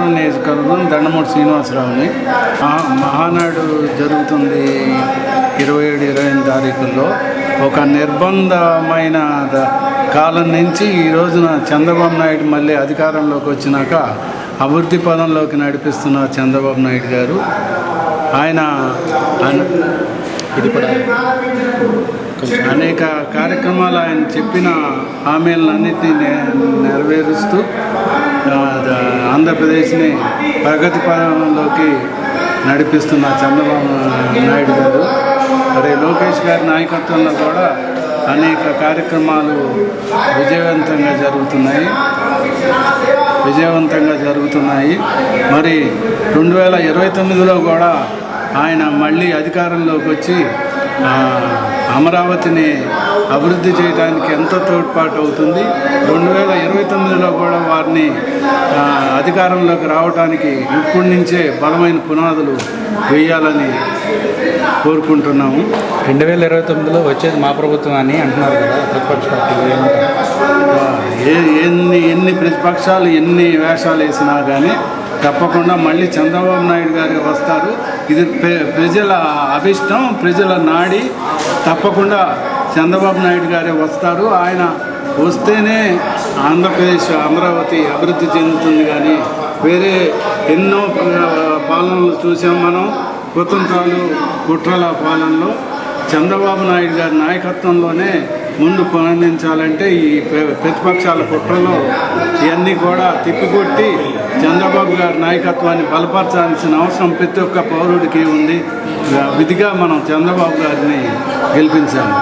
పిఠాపురం నియోజకవర్గం దండమూడి శ్రీనివాసరావుని. మహానాడు జరుగుతుంది 27-28 తారీఖుల్లో. ఒక నిర్బంధమైన కాలం నుంచి ఈ రోజున చంద్రబాబు నాయుడు మళ్ళీ అధికారంలోకి వచ్చినాక అభివృద్ధి పదంలోకి నడిపిస్తున్న చంద్రబాబు నాయుడు గారు ఆయన ఇది కూడా అనేక కార్యక్రమాలు ఆయన చెప్పిన హామీలన్నింటినీ నెరవేరుస్తూ ఆంధ్రప్రదేశ్ని ప్రగతి పదంలోకి నడిపిస్తున్న చంద్రబాబు నాయుడు గారు మరి లోకేష్ గారి నాయకత్వంలో కూడా అనేక కార్యక్రమాలు విజయవంతంగా జరుగుతున్నాయి. మరి 2029లో కూడా ఆయన మళ్ళీ అధికారంలోకి వచ్చి అమరావతిని అభివృద్ధి చేయడానికి ఎంతో తోడ్పాటు అవుతుంది. 2029లో కూడా వారిని అధికారంలోకి రావడానికి ఇప్పటి నుంచే బలమైన పునాదులు వేయాలని కోరుకుంటున్నాము. 2029లో వచ్చేది మా ప్రభుత్వం అని అంటున్నారు కదా ప్రతిపక్ష పార్టీలు. ఎన్ని ప్రతిపక్షాలు ఎన్ని వేషాలు వేసినా కానీ తప్పకుండా మళ్ళీ చంద్రబాబు నాయుడు గారు వస్తారు. ఇది ప్రజల అభిష్టం, ప్రజల నాడి. తప్పకుండా చంద్రబాబు నాయుడు గారే వస్తారు. ఆయన వస్తేనే ఆంధ్రప్రదేశ్ అమరావతి అభివృద్ధి చెందుతుంది. కానీ వేరే ఎన్నో పాలనలు చూసాం మనం. కుతంత్రాలు కుట్రల పాలనలో చంద్రబాబు నాయుడు గారి నాయకత్వంలోనే ముందు పయనించాలంటే ఈ ప్రతిపక్షాల కుట్రలో ఇవన్నీ కూడా తిప్పికొట్టి చంద్రబాబు గారి నాయకత్వాన్ని బలపరచాల్సిన అవసరం ప్రతి ఒక్క పౌరుడికి ఉంది. విధిగా మనం చంద్రబాబు గారిని గెలిపించాలి.